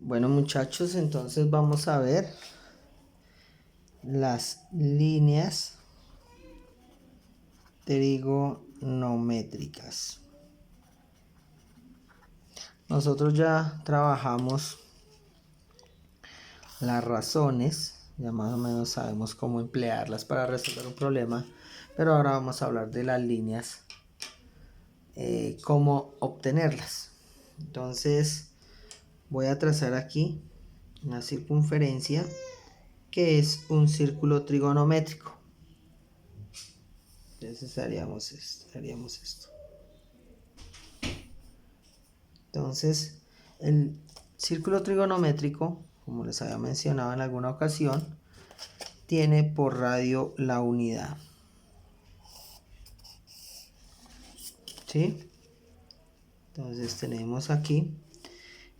Bueno, muchachos, entonces vamos a ver las líneas trigonométricas. Nosotros ya trabajamos las razones, ya más o menos sabemos cómo emplearlas para resolver un problema, pero ahora vamos a hablar de las líneas, cómo obtenerlas. Entonces voy a trazar aquí una circunferencia que es un círculo trigonométrico. Entonces haríamos esto. Entonces, el círculo trigonométrico, como les había mencionado en alguna ocasión, tiene por radio la unidad. ¿Sí? Entonces tenemos aquí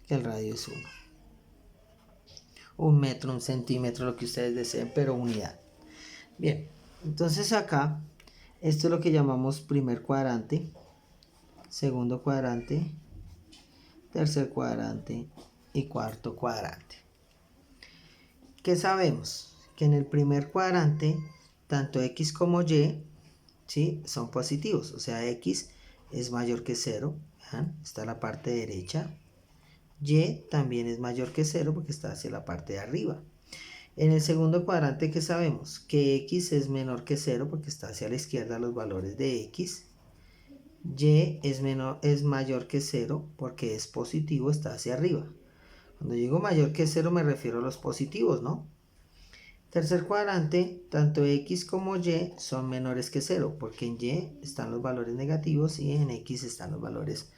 que el radio es 1. 1 metro, 1 centímetro, lo que ustedes deseen, pero unidad. Bien, entonces acá, esto es lo que llamamos primer cuadrante, segundo cuadrante, tercer cuadrante y cuarto cuadrante. ¿Qué sabemos? Que en el primer cuadrante, tanto X como Y, ¿sí?, son positivos. O sea, X es mayor que 0. ¿Vean? Está en la parte derecha. Y también es mayor que 0 porque está hacia la parte de arriba. En el segundo cuadrante, ¿qué sabemos? Que X es menor que 0 porque está hacia la izquierda los valores de X. Y es mayor que 0 porque es positivo, está hacia arriba. Cuando digo mayor que 0 me refiero a los positivos, ¿no? Tercer cuadrante, tanto X como Y son menores que 0, porque en Y están los valores negativos y en X están los valores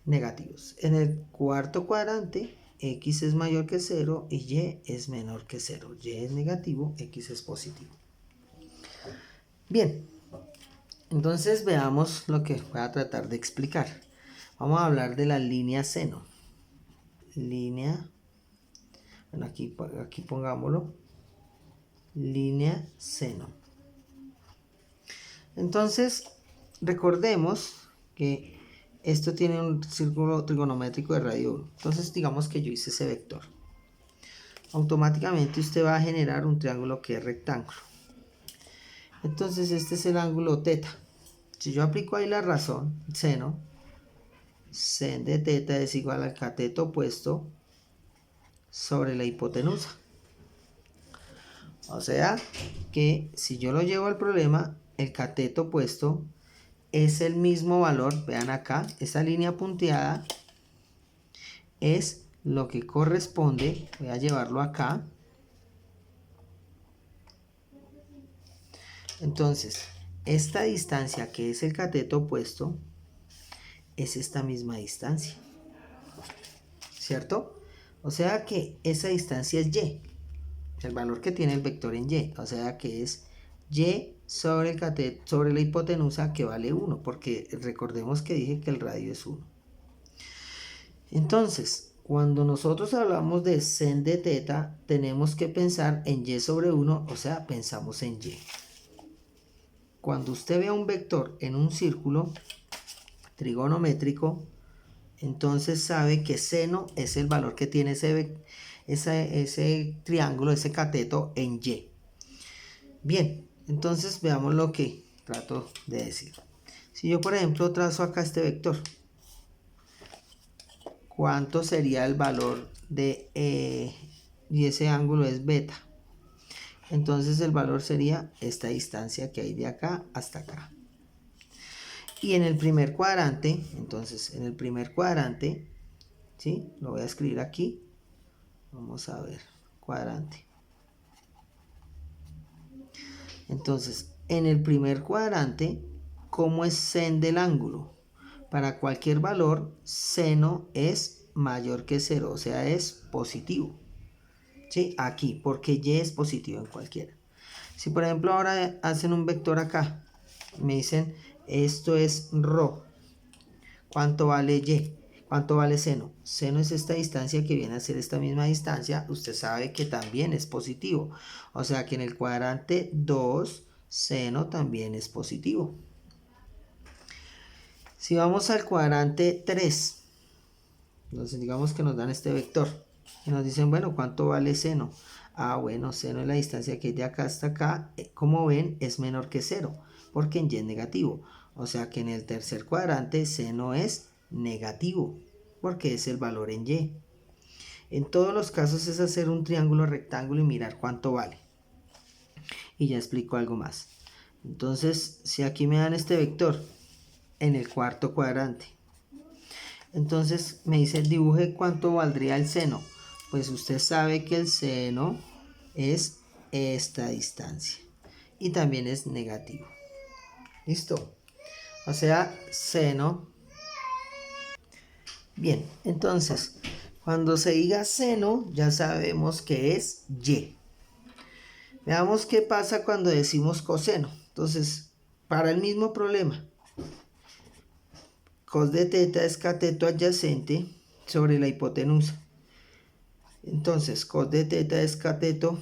negativos. En el cuarto cuadrante, X es mayor que 0 y Y es menor que 0. Y es negativo, X es positivo. Bien, entonces veamos lo que voy a tratar de explicar. Vamos a hablar de la línea seno. Línea, bueno, aquí pongámoslo. Línea seno. Entonces, recordemos que esto tiene un círculo trigonométrico de radio 1. Entonces, digamos que yo hice ese vector. Automáticamente usted va a generar un triángulo que es rectángulo. Entonces, este es el ángulo teta. Si yo aplico ahí la razón, seno, sen de teta es igual al cateto opuesto sobre la hipotenusa. O sea, que si yo lo llevo al problema, el cateto opuesto es el mismo valor, vean acá, esa línea punteada es lo que corresponde, voy a llevarlo acá. Entonces, esta distancia que es el cateto opuesto es esta misma distancia, ¿cierto? O sea que esa distancia es y, el valor que tiene el vector en y, o sea que es y sobre el cateto, sobre la hipotenusa, que vale 1, porque recordemos que dije que el radio es 1. Entonces, cuando nosotros hablamos de sen de teta, tenemos que pensar en y sobre 1, o sea, pensamos en y. Cuando usted vea un vector en un círculo trigonométrico, entonces sabe que seno es el valor que tiene ese triángulo, ese cateto en y. Bien, entonces veamos lo que trato de decir. Si yo, por ejemplo, trazo acá este vector, ¿cuánto sería el valor de y ese ángulo es beta? Entonces el valor sería esta distancia que hay de acá hasta acá. Y en el primer cuadrante, entonces en el primer cuadrante, ¿sí?, lo voy a escribir aquí. Vamos a ver, cuadrante. Entonces, en el primer cuadrante, ¿cómo es sen del ángulo? Para cualquier valor, seno es mayor que 0, o sea, es positivo. ¿Sí? Aquí, porque y es positivo en cualquiera. Si por ejemplo ahora hacen un vector acá, me dicen, esto es ρ, ¿cuánto vale y? ¿Cuánto vale seno? Seno es esta distancia que viene a ser esta misma distancia. Usted sabe que también es positivo. O sea que en el cuadrante 2, seno también es positivo. Si vamos al cuadrante 3, entonces digamos que nos dan este vector. Y nos dicen, bueno, ¿cuánto vale seno? Ah, bueno, seno es la distancia que es de acá hasta acá. Como ven, es menor que 0, porque en y es negativo. O sea que en el tercer cuadrante seno es negativo, porque es el valor en y. En todos los casos es hacer un triángulo rectángulo y mirar cuánto vale. Y ya explico algo más. Entonces, si aquí me dan este vector en el cuarto cuadrante, entonces me dice dibuje cuánto valdría el seno. Pues usted sabe que el seno es esta distancia y también es negativo. ¿Listo? O sea, seno. Bien, entonces, cuando se diga seno, ya sabemos que es y. Veamos qué pasa cuando decimos coseno. Entonces, para el mismo problema, cos de teta es cateto adyacente sobre la hipotenusa. Entonces, cos de teta es cateto,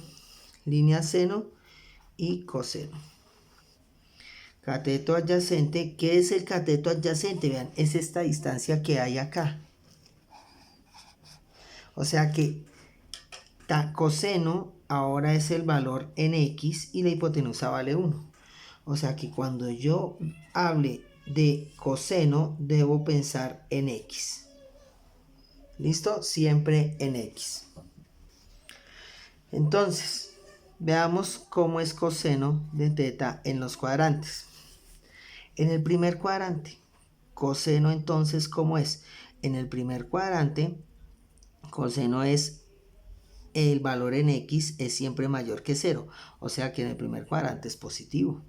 línea seno y coseno. Cateto adyacente, ¿qué es el cateto adyacente? Vean, es esta distancia que hay acá. O sea que coseno ahora es el valor en x y la hipotenusa vale 1. O sea que cuando yo hable de coseno, debo pensar en x. ¿Listo? Siempre en x. Entonces, veamos cómo es coseno de teta en los cuadrantes. En el primer cuadrante, coseno entonces, ¿cómo es? En el primer cuadrante, coseno es el valor en x es siempre mayor que 0. O sea que en el primer cuadrante es positivo.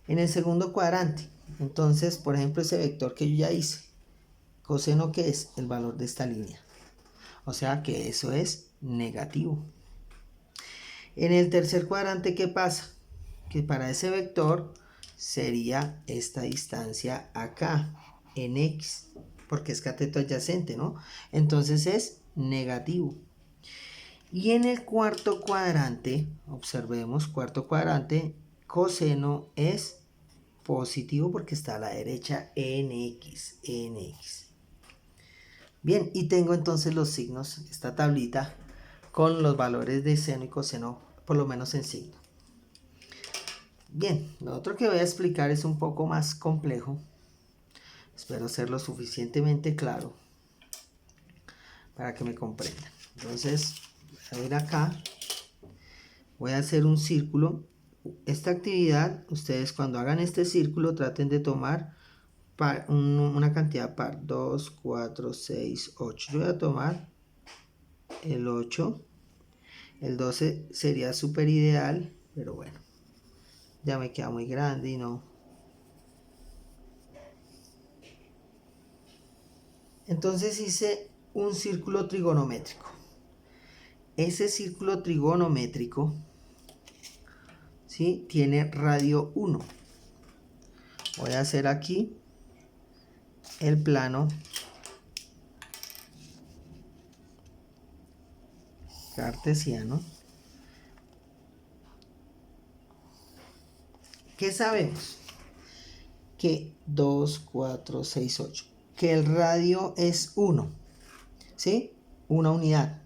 En el segundo cuadrante, entonces, por ejemplo, ese vector que yo ya hice, coseno, ¿qué es? El valor de esta línea. O sea que eso es negativo. En el tercer cuadrante, ¿qué pasa? Que para ese vector sería esta distancia acá, en x, porque es cateto adyacente, ¿no? Entonces es negativo. Y en el cuarto cuadrante, observemos, cuarto cuadrante, coseno es positivo porque está a la derecha en x. Bien, y tengo entonces los signos, esta tablita, con los valores de seno y coseno, por lo menos en signo. Bien, lo otro que voy a explicar es un poco más complejo. Espero ser lo suficientemente claro para que me comprendan. Entonces, voy a ir acá. Voy a hacer un círculo. Esta actividad, ustedes cuando hagan este círculo traten de tomar una cantidad par. 2, 4, 6, 8. Yo voy a tomar el 8. El 12 sería súper ideal, pero bueno, ya me queda muy grande y no. Entonces hice un círculo trigonométrico. Ese círculo trigonométrico, ¿sí?, tiene radio 1. Voy a hacer aquí el plano cartesiano. ¿Qué sabemos? Que 2, 4, 6, 8. Que el radio es 1. ¿Sí? Una unidad.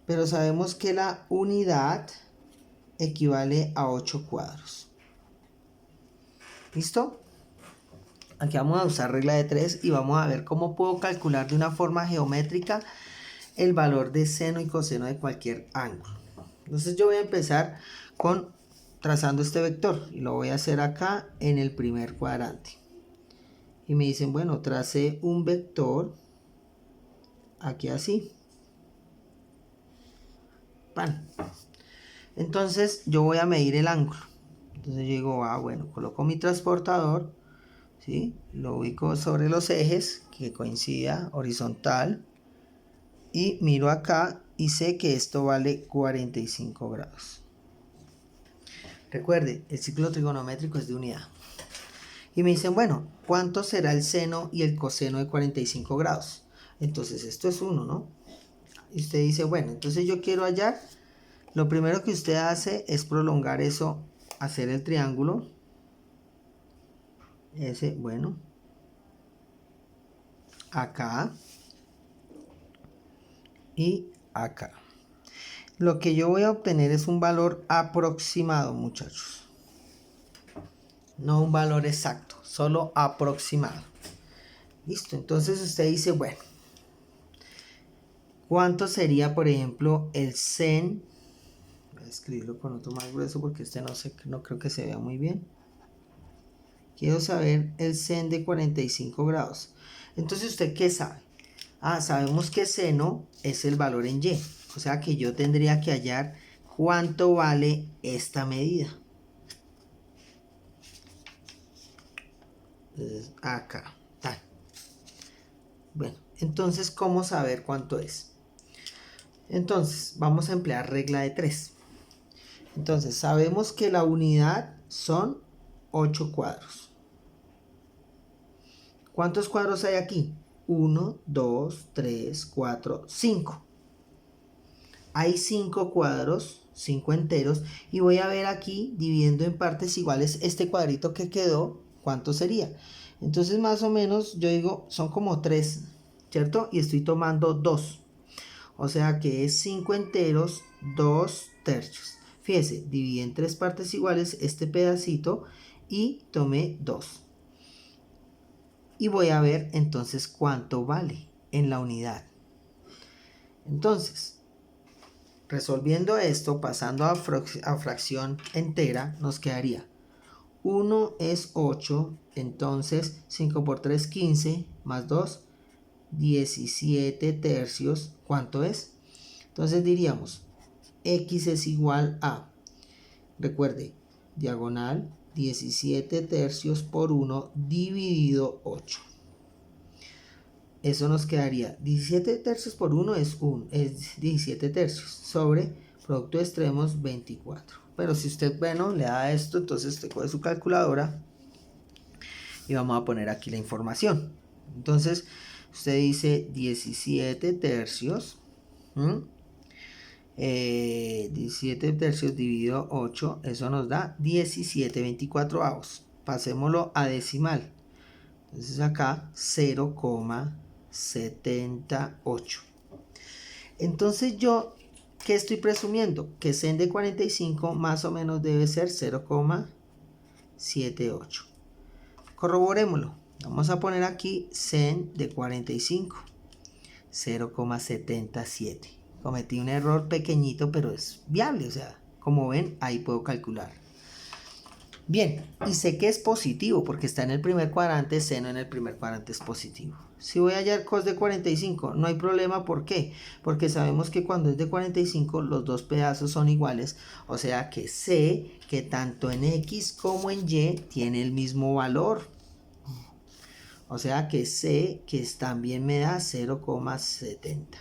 Pero sabemos que la unidad equivale a 8 cuadros. ¿Listo? Aquí vamos a usar regla de 3 y vamos a ver cómo puedo calcular de una forma geométrica el valor de seno y coseno de cualquier ángulo. Entonces yo voy a empezar con trazando este vector y lo voy a hacer acá en el primer cuadrante. Y me dicen, bueno, tracé un vector aquí así. Pan. Entonces yo voy a medir el ángulo. Entonces yo digo, bueno, coloco mi transportador, ¿sí? Lo ubico sobre los ejes que coincida horizontal y miro acá y sé que esto vale 45 grados. Recuerde, el círculo trigonométrico es de unidad. Y me dicen, bueno, ¿cuánto será el seno y el coseno de 45 grados? Entonces esto es 1, ¿no? Y usted dice, bueno, entonces yo quiero hallar. Lo primero que usted hace es prolongar eso, hacer el triángulo. Ese, bueno. Acá. Y acá. Lo que yo voy a obtener es un valor aproximado, muchachos. No un valor exacto, solo aproximado. Listo, entonces usted dice, bueno, ¿cuánto sería, por ejemplo, el sen? Voy a escribirlo con otro más grueso porque este no creo que se vea muy bien. Quiero saber el sen de 45 grados. Entonces, ¿usted qué sabe? Sabemos que seno es el valor en y. O sea que yo tendría que hallar cuánto vale esta medida. Entonces, acá. Tal. Bueno, entonces, ¿cómo saber cuánto es? Entonces, vamos a emplear regla de 3. Entonces, sabemos que la unidad son 8 cuadros. ¿Cuántos cuadros hay aquí? 1, 2, 3, 4, 5. Hay 5 cuadros, 5 enteros, y voy a ver aquí, dividiendo en partes iguales, este cuadrito que quedó, ¿cuánto sería? Entonces, más o menos, yo digo, son como 3, ¿cierto? Y estoy tomando 2. O sea que es 5 enteros, 2 tercios. Fíjese, dividí en 3 partes iguales este pedacito y tomé 2. Y voy a ver entonces cuánto vale en la unidad. Entonces, resolviendo esto, pasando a fracción entera, nos quedaría 1 es 8, entonces 5 por 3, 15, más 2, 17 tercios. ¿Cuánto es? Entonces diríamos, x es igual a, recuerde, diagonal 17 tercios por 1 dividido 8. Eso nos quedaría 17 tercios por 1 es 17 tercios sobre producto de extremos 24. Pero si usted, bueno, le da esto, entonces usted coge su calculadora y vamos a poner aquí la información. Entonces usted dice 17 tercios. 17 tercios dividido 8, eso nos da 17/24. Pasémoslo a decimal. Entonces acá 0,78. Entonces yo, ¿qué estoy presumiendo? Que sen de 45 más o menos debe ser 0,78. Corroborémoslo. Vamos a poner aquí sen de 45. 0,77. Cometí un error pequeñito, pero es viable. O sea, como ven, ahí puedo calcular. Bien, y sé que es positivo porque está en el primer cuadrante, seno en el primer cuadrante es positivo. Si voy a hallar cos de 45, no hay problema. ¿Por qué? Porque sabemos que cuando es de 45 los dos pedazos son iguales. O sea que sé que tanto en X como en Y tiene el mismo valor. O sea que sé que también me da 0,70.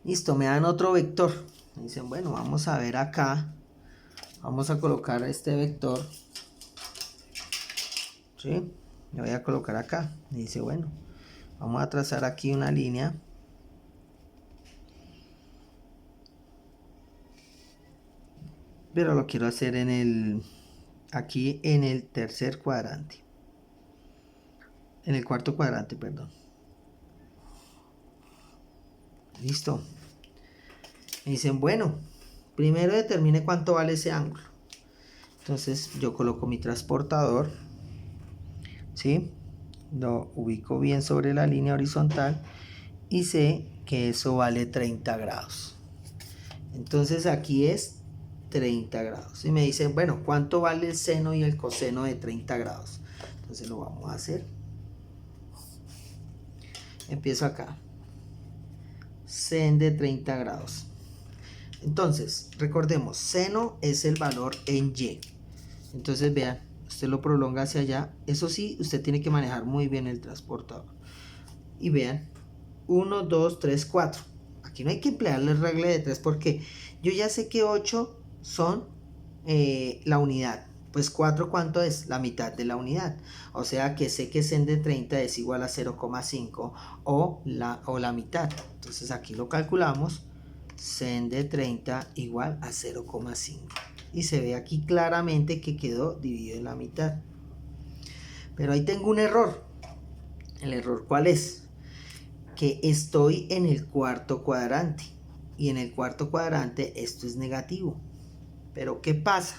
Listo, me dan otro vector. Me dicen, bueno, vamos a ver acá. Vamos a colocar este vector. ¿Sí? Le voy a colocar acá. Me dice, bueno, vamos a trazar aquí una línea. Pero lo quiero hacer aquí en el tercer cuadrante. En el cuarto cuadrante, perdón. Listo. Me dicen, bueno, primero determine cuánto vale ese ángulo. Entonces yo coloco mi transportador, ¿sí? Lo ubico bien sobre la línea horizontal y sé que eso vale 30 grados. Entonces aquí es 30 grados. Y me dicen, bueno, ¿cuánto vale el seno y el coseno de 30 grados? Entonces lo vamos a hacer. Empiezo acá. Sen de 30 grados. Entonces, recordemos, seno es el valor en y. Entonces vean, usted lo prolonga hacia allá. Eso sí, usted tiene que manejar muy bien el transportador. Y vean, 1, 2, 3, 4. Aquí no hay que emplear la regla de 3 porque yo ya sé que 8 son la unidad. Pues 4, ¿cuánto es? La mitad de la unidad. O sea que sé que sen de 30 es igual a 0,5 o la mitad. Entonces aquí lo calculamos. Sen de 30 igual a 0,5. Y se ve aquí claramente que quedó dividido en la mitad. Pero ahí tengo un error. ¿El error cuál es? que estoy en el cuarto cuadrante. Y en el cuarto cuadrante esto es negativo. Pero ¿qué pasa?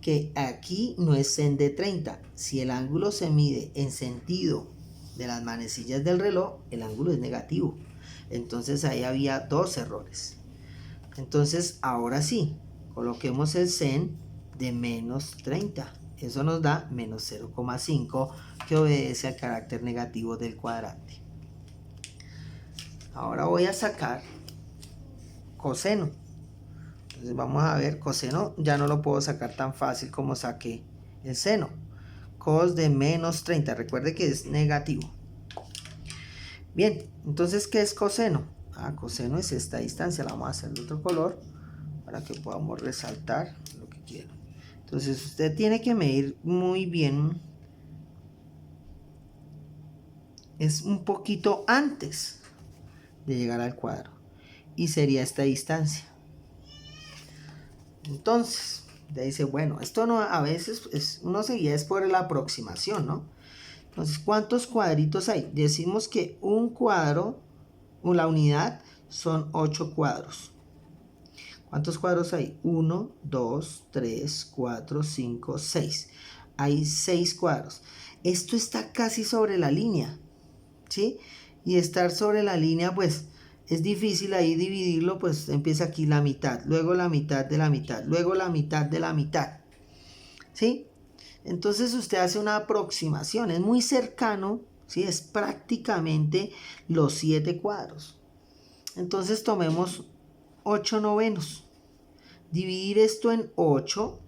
Que aquí no es sen de 30. Si el ángulo se mide en sentido de las manecillas del reloj, el ángulo es negativo. Entonces ahí había dos errores. Entonces ahora sí, coloquemos el sen de menos 30. Eso nos da menos 0,5, que obedece al carácter negativo del cuadrante. Ahora voy a sacar coseno. Entonces vamos a ver, coseno ya no lo puedo sacar tan fácil como saqué el seno. Cos de menos 30, recuerde que es negativo. Bien, entonces ¿qué es coseno? Coseno es esta distancia, la vamos a hacer de otro color para que podamos resaltar lo que quiero. Entonces usted tiene que medir muy bien, es un poquito antes de llegar al cuadro, y sería esta distancia. Entonces, ya dice, bueno, esto no, a veces uno se guía es por la aproximación, ¿no? Entonces, ¿cuántos cuadritos hay? Decimos que un cuadro, la unidad, son 8 cuadros. ¿Cuántos cuadros hay? 1, 2, 3, 4, 5, 6. Hay 6 cuadros. Esto está casi sobre la línea, ¿sí? Y estar sobre la línea, pues, es difícil ahí dividirlo, pues empieza aquí la mitad, luego la mitad de la mitad, luego la mitad de la mitad, ¿sí? Entonces usted hace una aproximación, es muy cercano, ¿sí? Es prácticamente los 7 cuadros. Entonces tomemos 8 novenos. Dividir esto en 8,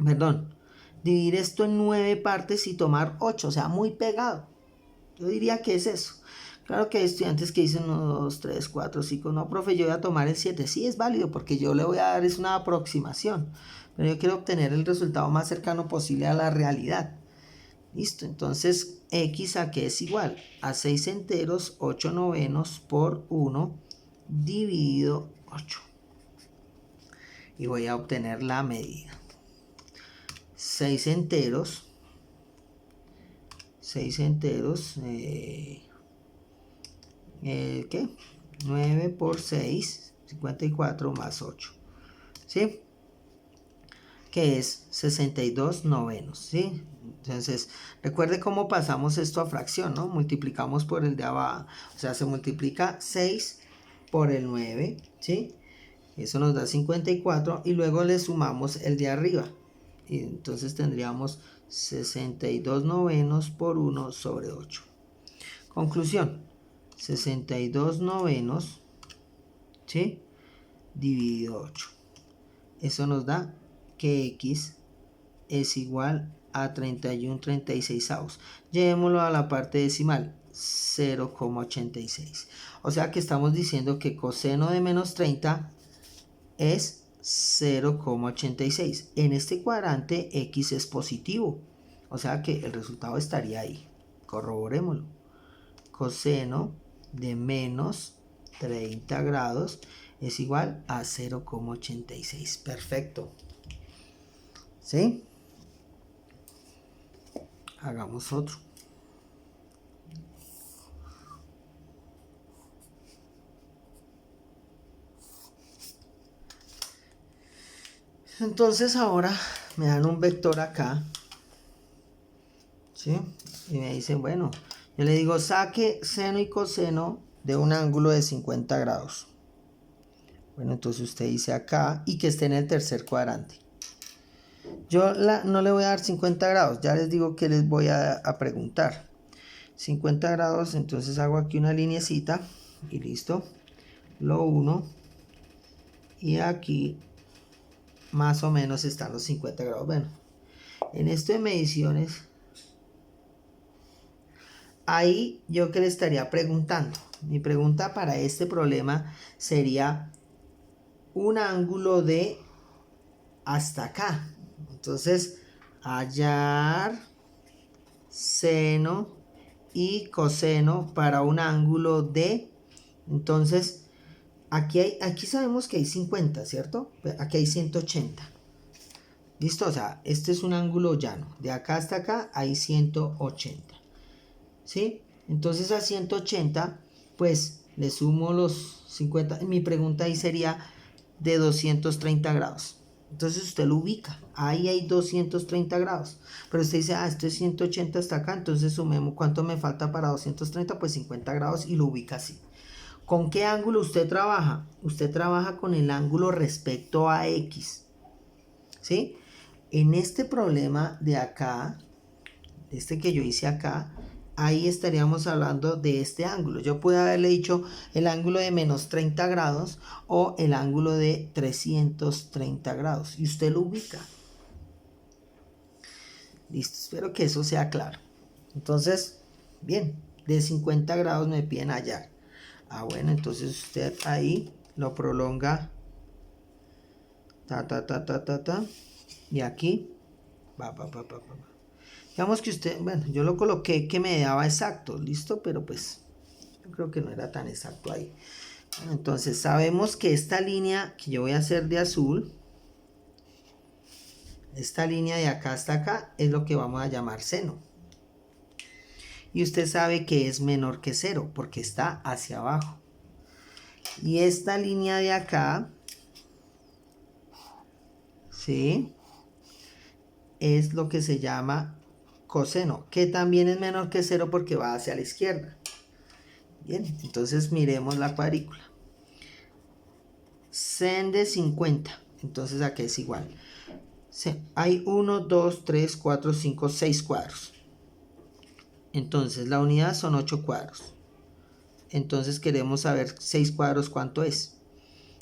perdón, dividir esto en 9 partes y tomar 8, o sea, muy pegado. Yo diría que es eso. Claro que hay estudiantes que dicen 1, 2, 3, 4, 5. No, profe, yo voy a tomar el 7. Sí, es válido porque yo le voy a dar es una aproximación. Pero yo quiero obtener el resultado más cercano posible a la realidad. Listo, entonces x a que es igual a 6 enteros, 8 novenos por 1 dividido 8. Y voy a obtener la medida. 6 enteros. 6 enteros. ¿Qué? 9 por 6, 54 más 8, ¿sí? Que es 62 novenos, ¿sí? Entonces, recuerde cómo pasamos esto a fracción, ¿no? Multiplicamos por el de abajo, o sea, se multiplica 6 por el 9, ¿sí? Eso nos da 54 y luego le sumamos el de arriba. Y entonces tendríamos 62 novenos por 1 sobre 8. Conclusión. 62 novenos, ¿sí? Dividido 8. Eso nos da que x es igual a 31/36. Llevémoslo a la parte decimal, 0,86. O sea que estamos diciendo que coseno de menos 30 es 0,86. En este cuadrante x es positivo. O sea que el resultado estaría ahí. Corroborémoslo. Coseno de menos 30 grados es igual a 0,86. Perfecto. ¿Sí? Hagamos otro. Entonces ahora me dan un vector acá, ¿sí? Y me dicen, bueno, yo le digo, saque seno y coseno de un ángulo de 50 grados. Bueno, entonces usted dice acá y que esté en el tercer cuadrante. Yo no le voy a dar 50 grados, ya les digo que les voy a preguntar. 50 grados, entonces hago aquí una linecita y listo. Lo uno y aquí más o menos están los 50 grados. Bueno, en esto de mediciones, ahí yo que le estaría preguntando. Mi pregunta para este problema sería un ángulo de hasta acá. Entonces, hallar seno y coseno para un ángulo de, entonces aquí sabemos que hay 50, ¿cierto? Aquí hay 180. ¿Listo? O sea, este es un ángulo llano. De acá hasta acá hay 180. ¿Sí? Entonces a 180, pues le sumo los 50. Mi pregunta ahí sería de 230 grados. Entonces usted lo ubica. Ahí hay 230 grados. Pero usted dice, esto es 180 hasta acá. Entonces sumemos cuánto me falta para 230. Pues 50 grados y lo ubica así. ¿Con qué ángulo usted trabaja? Usted trabaja con el ángulo respecto a X. ¿Sí? En este problema de acá, este que yo hice acá, ahí estaríamos hablando de este ángulo. Yo pude haberle dicho el ángulo de menos 30 grados o el ángulo de 330 grados. Y usted lo ubica. Listo, espero que eso sea claro. Entonces, bien, de 50 grados me piden hallar. Bueno, entonces usted ahí lo prolonga. Y aquí, va. Digamos que usted, bueno, yo lo coloqué que me daba exacto, listo, pero pues yo creo que no era tan exacto ahí. Bueno, entonces sabemos que esta línea que yo voy a hacer de azul, esta línea de acá hasta acá, es lo que vamos a llamar seno. Y usted sabe que es menor que 0 porque está hacia abajo. Y esta línea de acá, ¿sí? Es lo que se llama coseno, que también es menor que 0 porque va hacia la izquierda. Bien, entonces miremos la cuadrícula. Sen de 50, entonces aquí es igual. Hay 1, 2, 3, 4, 5, 6 cuadros. Entonces la unidad son 8 cuadros. Entonces queremos saber 6 cuadros cuánto es.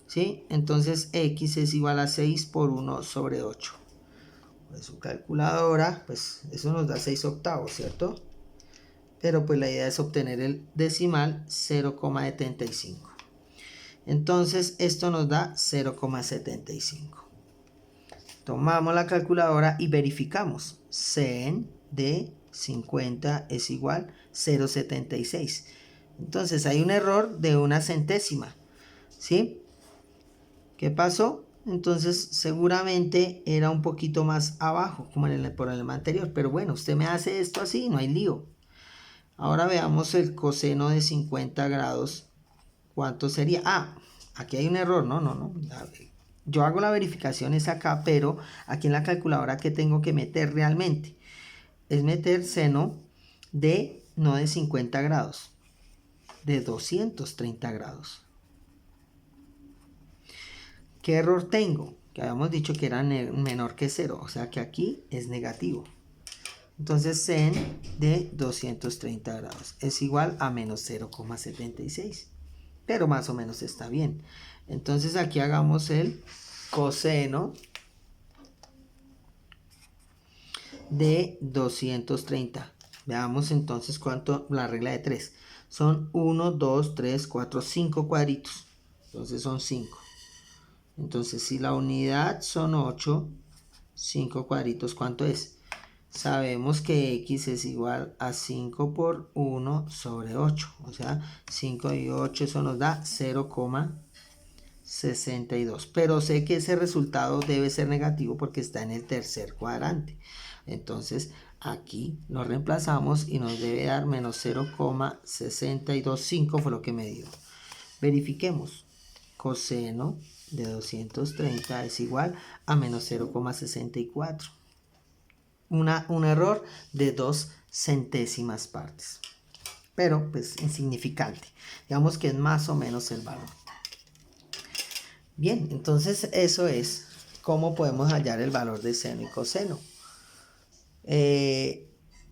¿Sí? Entonces x es igual a 6 por 1 sobre 8. Pues su calculadora, pues eso nos da 6 octavos, ¿cierto? Pero pues la idea es obtener el decimal 0,75. Entonces esto nos da 0,75. Tomamos la calculadora y verificamos. Sen de 50 es igual a 0,76. Entonces hay un error de una centésima. ¿Sí? ¿Qué pasó? Entonces seguramente era un poquito más abajo, como en el problema anterior. Pero bueno, usted me hace esto así, no hay lío. Ahora veamos el coseno de 50 grados. ¿Cuánto sería? Aquí hay un error. No. Yo hago la verificación es acá, pero aquí en la calculadora que tengo que meter realmente es meter seno de, no de 50 grados, de 230 grados. ¿Qué error tengo? Que habíamos dicho que era menor que 0, o sea que aquí es negativo. Entonces sen de 230 grados es igual a menos 0,76. Pero más o menos está bien. Entonces aquí hagamos el coseno de 230. Veamos entonces cuánto, la regla de 3. Son 1, 2, 3, 4, 5 cuadritos. Entonces son 5. Entonces si la unidad son 8, 5 cuadritos, ¿cuánto es? Sabemos que x es igual a 5 por 1 sobre 8. O sea, 5 y 8, eso nos da 0,62. Pero sé que ese resultado debe ser negativo porque está en el tercer cuadrante. Entonces aquí lo reemplazamos y nos debe dar menos 0,625 fue lo que me dio. Verifiquemos. Coseno de 230 es igual a menos 0,64. Un error de 2 centésimas partes. Pero pues insignificante. Digamos que es más o menos el valor. Bien, entonces eso es cómo podemos hallar el valor de seno y coseno.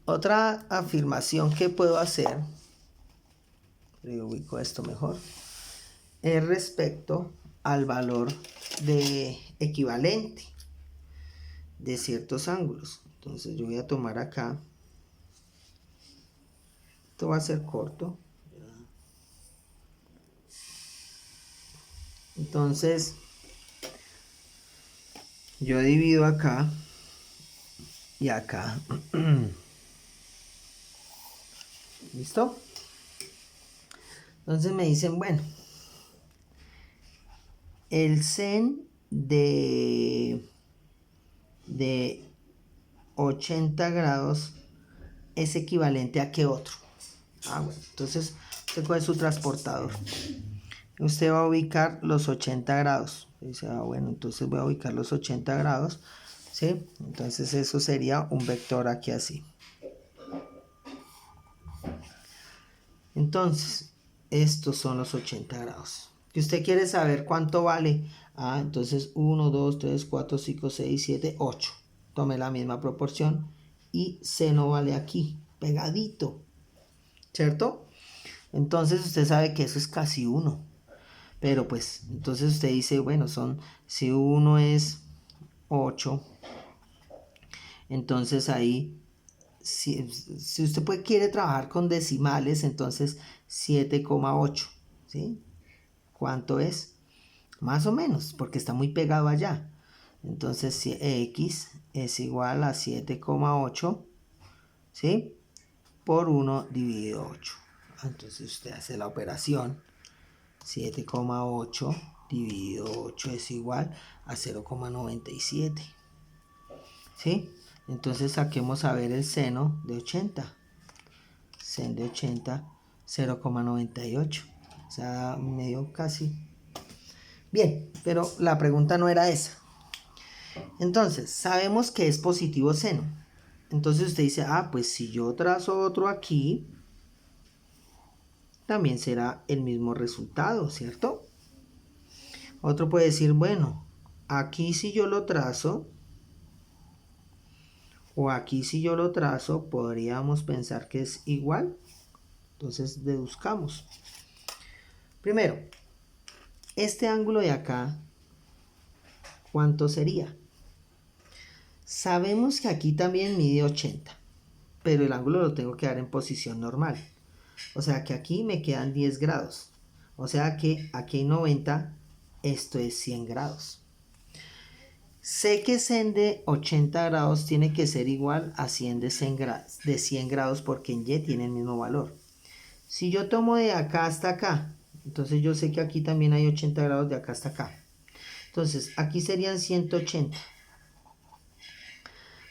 Otra afirmación que puedo hacer, le ubico esto mejor, es respecto al valor de equivalente de ciertos ángulos. Entonces yo voy a tomar acá, esto va a ser corto. Entonces yo divido acá y acá. ¿Listo? Entonces me dicen, bueno, el sen de 80 grados es equivalente a qué otro. Bueno, entonces usted coge su transportador. Usted va a ubicar los 80 grados. Dice, bueno, entonces voy a ubicar los 80 grados. ¿Sí? Entonces eso sería un vector aquí así. Entonces, estos son los 80 grados. Si usted quiere saber cuánto vale, entonces 1, 2, 3, 4, 5, 6, 7, 8. Tome la misma proporción y seno vale aquí, pegadito. ¿Cierto? Entonces usted sabe que eso es casi 1. Pero pues, entonces usted dice, bueno, si 1 es 8, entonces ahí, si usted quiere trabajar con decimales, entonces 7,8, ¿sí? ¿Cuánto es? Más o menos, porque está muy pegado allá. Entonces, si x es igual a 7,8, ¿sí? Por 1 dividido 8. Entonces usted hace la operación. 7,8 dividido 8 es igual a 0,97. ¿Sí? Entonces saquemos a ver el seno de 80. Seno de 80, 0,98. O sea, medio casi. Bien, pero la pregunta no era esa. Entonces, sabemos que es positivo seno. Entonces usted dice, pues si yo trazo otro aquí, también será el mismo resultado, ¿cierto? Otro puede decir, bueno, aquí si yo lo trazo, o aquí si yo lo trazo, podríamos pensar que es igual. Entonces deduzcamos. Primero, este ángulo de acá, ¿cuánto sería? Sabemos que aquí también mide 80, pero el ángulo lo tengo que dar en posición normal. O sea que aquí me quedan 10 grados. O sea que aquí hay 90, esto es 100 grados. Sé que sen de 80 grados tiene que ser igual a 100 de 100 grados porque en y tiene el mismo valor. Si yo tomo de acá hasta acá, entonces yo sé que aquí también hay 80 grados de acá hasta acá. Entonces aquí serían 180.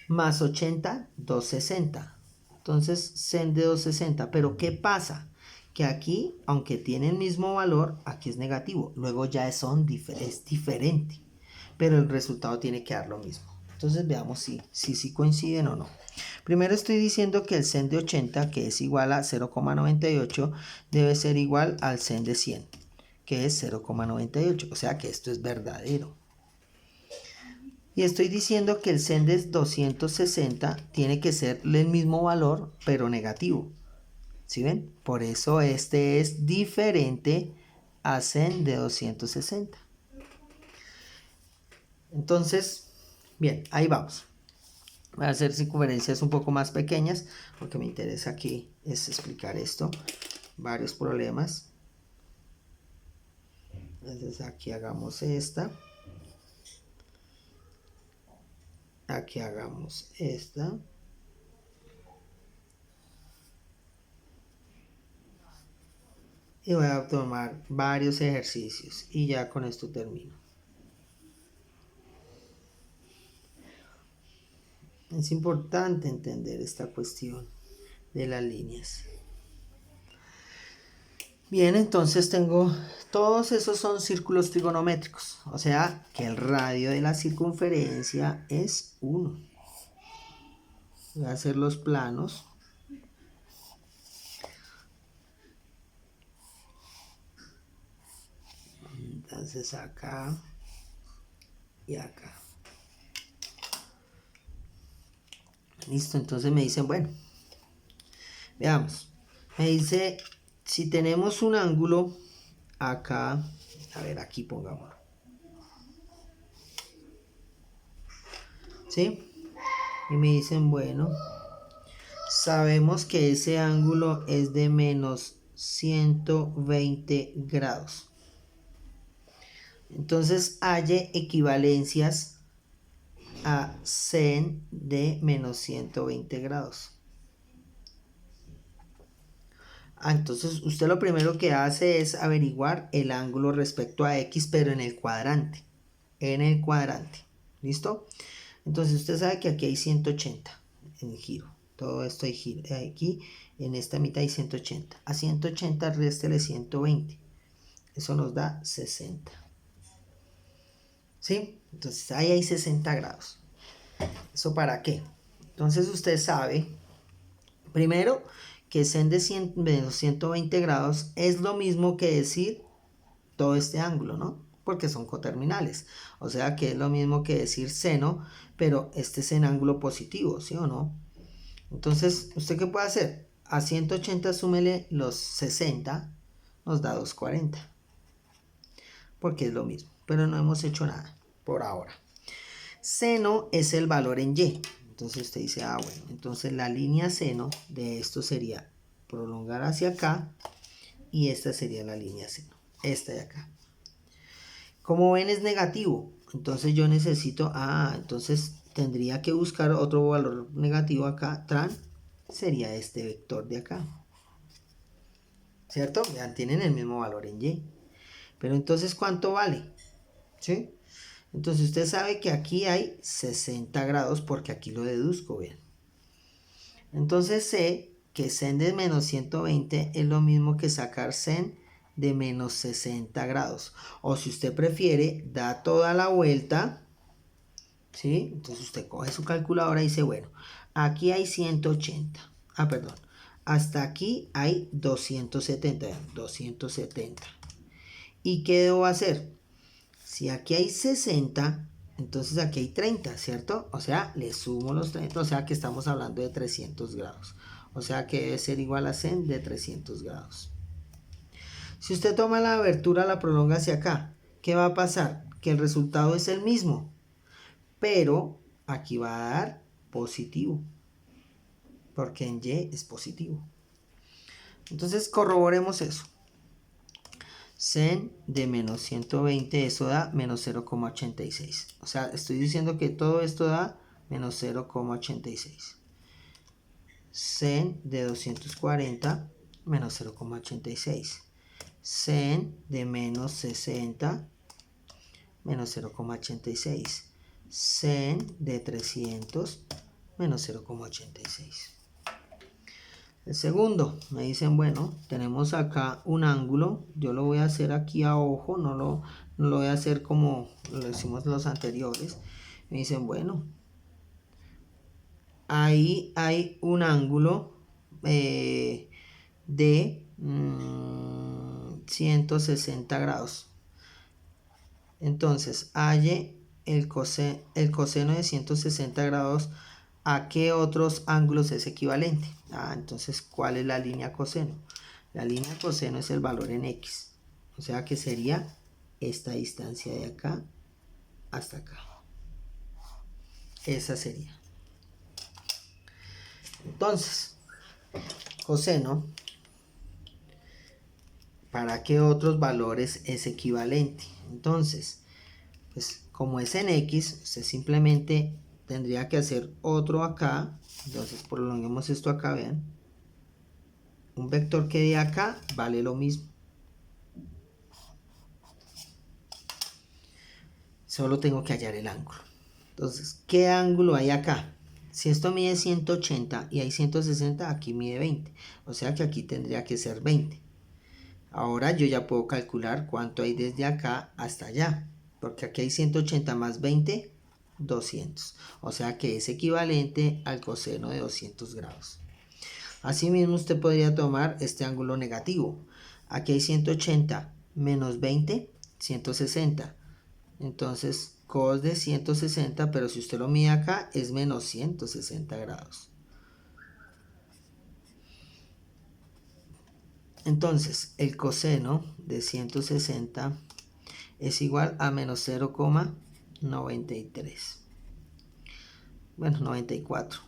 Más 80, 260. Entonces sen de 260. Pero ¿qué pasa? Que aquí, aunque tiene el mismo valor, aquí es negativo. Luego ya es diferente. Pero el resultado tiene que dar lo mismo. Entonces veamos si coinciden o no. Primero estoy diciendo que el sen de 80, que es igual a 0,98, debe ser igual al sen de 100, que es 0,98. O sea que esto es verdadero. Y estoy diciendo que el sen de 260 tiene que ser el mismo valor, pero negativo. ¿Sí ven? Por eso este es diferente a sen de 260. Entonces, bien, ahí vamos. Voy a hacer circunferencias un poco más pequeñas porque me interesa aquí es explicar esto. Varios problemas. Entonces aquí hagamos esta. Aquí hagamos esta. Y voy a tomar varios ejercicios y ya con esto termino. Es importante entender esta cuestión de las líneas. Bien, entonces tengo, todos esos son círculos trigonométricos, o sea que el radio de la circunferencia es 1. Voy a hacer los planos. Entonces acá y acá. Listo, entonces me dicen, bueno, veamos. Me dice, si tenemos un ángulo acá, a ver, aquí pongámoslo. ¿Sí? Y me dicen, bueno, sabemos que ese ángulo es de menos 120 grados. Entonces, halle equivalencias a sen de menos 120 grados. Entonces usted lo primero que hace es averiguar el ángulo respecto a x, pero en el cuadrante. En el cuadrante. ¿Listo? Entonces usted sabe que aquí hay 180 en el giro. todo esto aquí en esta mitad hay 180. A 180 réstele 120. Eso nos da 60. ¿Sí? Entonces ahí hay 60 grados. ¿Eso para qué? Entonces usted sabe, primero, que sen de menos 120 grados es lo mismo que decir todo este ángulo, ¿no? Porque son coterminales. O sea que es lo mismo que decir seno, pero este es en ángulo positivo, ¿sí o no? Entonces, ¿usted qué puede hacer? A 180 súmele los 60, nos da 240. Porque es lo mismo, pero no hemos hecho nada por ahora. Seno es el valor en y. Entonces usted dice, bueno, entonces la línea seno de esto sería prolongar hacia acá y esta sería la línea seno, esta de acá. Como ven es negativo, entonces yo necesito, entonces tendría que buscar otro valor negativo acá, tran, sería este vector de acá. ¿Cierto? Ya tienen el mismo valor en y. Pero entonces, ¿cuánto vale? ¿Sí? Entonces usted sabe que aquí hay 60 grados porque aquí lo deduzco, vean. Entonces sé que sen de menos 120 es lo mismo que sacar sen de menos 60 grados. O si usted prefiere, da toda la vuelta, ¿sí? Entonces usted coge su calculadora y dice, bueno, aquí hay 180. Perdón. Hasta aquí hay 270. 270. ¿Y qué debo hacer? Si aquí hay 60, entonces aquí hay 30, ¿cierto? O sea, le sumo los 30, o sea que estamos hablando de 300 grados. O sea que debe ser igual a sen de 300 grados. Si usted toma la abertura, la prolonga hacia acá, ¿qué va a pasar? Que el resultado es el mismo, pero aquí va a dar positivo, porque en y es positivo. Entonces corroboremos eso. Sen de menos 120, eso da menos 0,86. O sea, estoy diciendo que todo esto da menos 0,86. Sen de 240, menos 0,86. Sen de menos 60, menos 0,86. Sen de 300, menos 0,86. El segundo, me dicen, bueno, tenemos acá un ángulo, yo lo voy a hacer aquí a ojo, no lo voy a hacer como lo hicimos los anteriores. Me dicen, bueno, ahí hay un ángulo de 160 grados. Entonces, halle el coseno de 160 grados. ¿A qué otros ángulos es equivalente? Entonces, ¿cuál es la línea coseno? La línea coseno es el valor en x. O sea que sería esta distancia de acá hasta acá. Esa sería. Entonces, coseno, ¿para qué otros valores es equivalente? Entonces, pues como es en x, usted simplemente tendría que hacer otro acá. Entonces prolonguemos esto acá, vean. Un vector que de acá vale lo mismo. Solo tengo que hallar el ángulo. Entonces, ¿qué ángulo hay acá? Si esto mide 180 y hay 160, aquí mide 20. O sea que aquí tendría que ser 20. Ahora yo ya puedo calcular cuánto hay desde acá hasta allá. Porque aquí hay 180 más 20, 200. O sea que es equivalente al coseno de 200 grados. Asimismo, usted podría tomar este ángulo negativo. Aquí hay 180 menos 20, 160. Entonces, cos de 160, pero si usted lo mide acá, es menos 160 grados. Entonces, el coseno de 160 es igual a menos 0,93. Bueno, 94.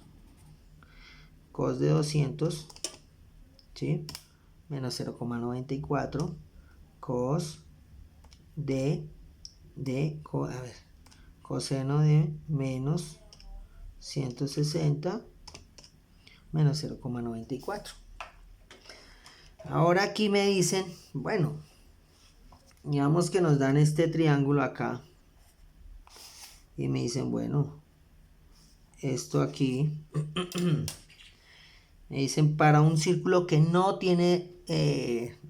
Cos de 200, ¿sí? Menos 0,94. Cos coseno de menos 160 menos 0,94. Ahora aquí me dicen, bueno, digamos que nos dan este triángulo acá y me dicen, bueno, esto aquí Me dicen para un círculo que no tiene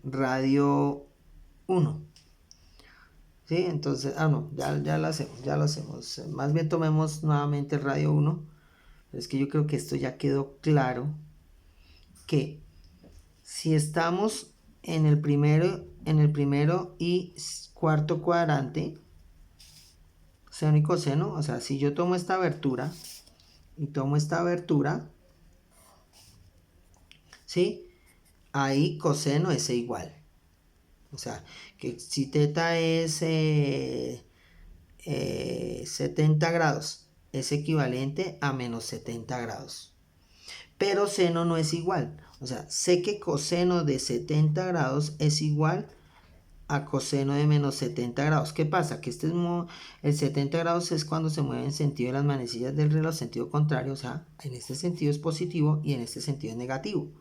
radio 1. ¿Sí? Entonces, no, ya lo hacemos. Más bien tomemos nuevamente el radio 1. Es que yo creo que esto ya quedó claro, que si estamos en el primero y cuarto cuadrante, seno y coseno, o sea, si yo tomo esta abertura y tomo esta abertura, ¿sí? Ahí coseno es igual. O sea, que si teta es 70 grados, es equivalente a menos 70 grados. Pero seno no es igual. O sea, sé que coseno de 70 grados es igual a coseno de menos 70 grados. ¿Qué pasa? Que el 70 grados es cuando se mueve en sentido de las manecillas del reloj, sentido contrario. O sea, en este sentido es positivo y en este sentido es negativo.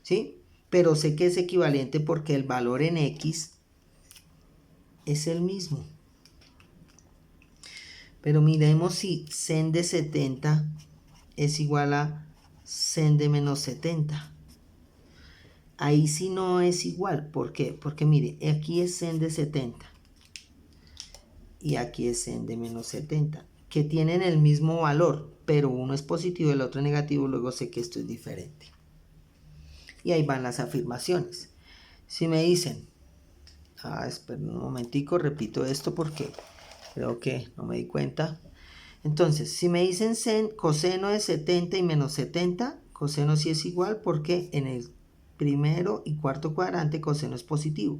¿Sí? Pero sé que es equivalente porque el valor en X es el mismo. Pero miremos si sen de 70 es igual a sen de menos 70. Ahí sí no es igual. ¿Por qué? Porque mire, aquí es sen de 70 y aquí es sen de menos 70, que tienen el mismo valor, pero uno es positivo y el otro es negativo. Luego sé que esto es diferente. Y ahí van las afirmaciones. Si me dicen, esperen un momentico, repito esto porque creo que no me di cuenta. Entonces, si me dicen coseno de 70 y menos 70, coseno sí es igual porque en el primero y cuarto cuadrante coseno es positivo.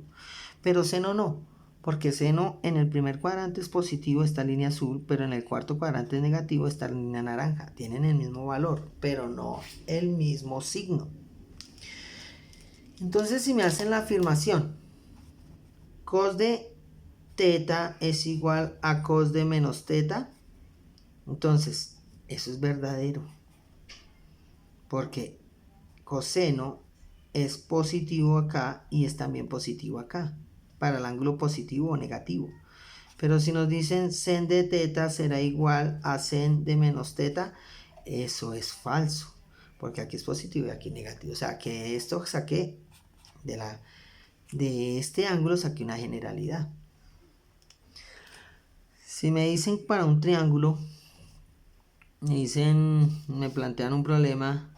Pero seno no, porque seno en el primer cuadrante es positivo, esta línea azul, pero en el cuarto cuadrante es negativo, esta línea naranja. Tienen el mismo valor, pero no el mismo signo. Entonces, si me hacen la afirmación, cos de teta es igual a cos de menos teta, entonces eso es verdadero, porque coseno es positivo acá y es también positivo acá, para el ángulo positivo o negativo. Pero si nos dicen sen de teta será igual a sen de menos teta, eso es falso, porque aquí es positivo y aquí negativo. O sea, que esto saqué de este ángulo, saqué una generalidad. Si me dicen para un triángulo, me plantean un problema.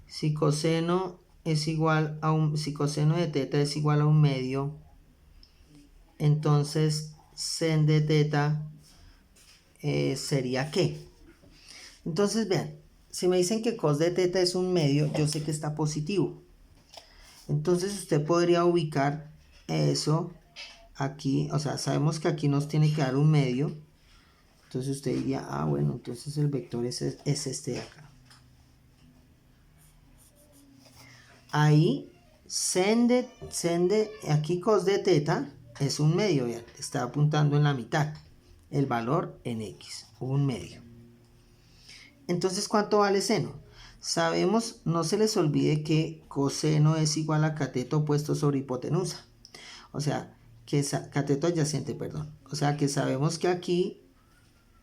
Si coseno si coseno de teta es igual a un medio, entonces sen de teta sería ¿qué? Entonces vean, si me dicen que cos de teta es un medio, yo sé que está positivo. Entonces usted podría ubicar eso aquí, o sea, sabemos que aquí nos tiene que dar un medio. Entonces usted diría, bueno, entonces el vector es este de acá. Ahí, aquí cos de teta es un medio, vean, está apuntando en la mitad. El valor en X, un medio. Entonces, ¿cuánto vale seno? Sabemos, no se les olvide que coseno es igual a cateto opuesto sobre hipotenusa. O sea, que cateto adyacente, perdón. O sea, que sabemos que aquí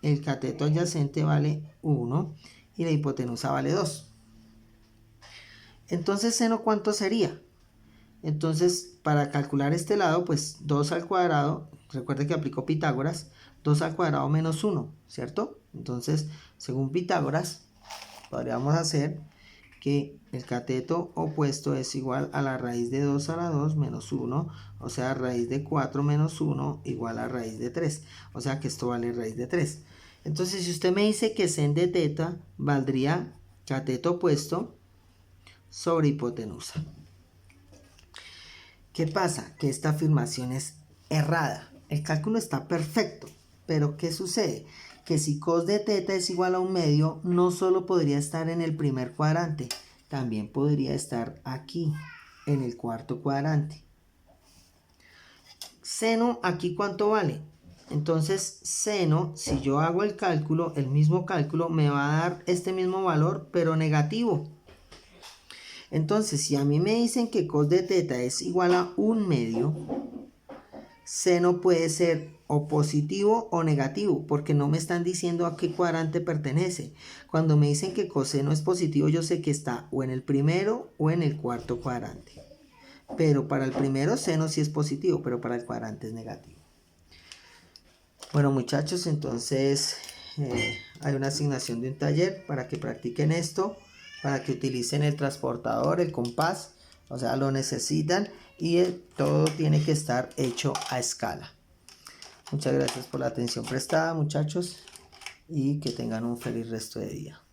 el cateto adyacente vale 1 y la hipotenusa vale 2. Entonces, seno, ¿cuánto sería? Entonces, para calcular este lado, pues 2 al cuadrado, recuerde que aplicó Pitágoras, 2 al cuadrado menos 1, ¿cierto? Entonces, según Pitágoras, podríamos hacer que el cateto opuesto es igual a la raíz de 2 a la 2 menos 1, o sea, raíz de 4 menos 1 igual a raíz de 3, o sea que esto vale raíz de 3. Entonces, si usted me dice que sen de teta valdría cateto opuesto sobre hipotenusa. ¿Qué pasa? Que esta afirmación es errada. El cálculo está perfecto, pero ¿qué sucede? Que si cos de teta es igual a un medio, no solo podría estar en el primer cuadrante, también podría estar aquí, en el cuarto cuadrante. Seno, ¿aquí cuánto vale? Entonces, seno, si yo hago el cálculo, el mismo cálculo, me va a dar este mismo valor, pero negativo. Entonces, si a mí me dicen que cos de teta es igual a un medio, seno puede ser o positivo o negativo, porque no me están diciendo a qué cuadrante pertenece. Cuando me dicen que coseno es positivo, yo sé que está o en el primero o en el cuarto cuadrante. Pero para el primero seno sí es positivo, pero para el cuadrante es negativo. Bueno, muchachos, entonces hay una asignación de un taller para que practiquen esto, para que utilicen el transportador, el compás, o sea, lo necesitan y todo tiene que estar hecho a escala. Muchas gracias por la atención prestada, muchachos, y que tengan un feliz resto de día.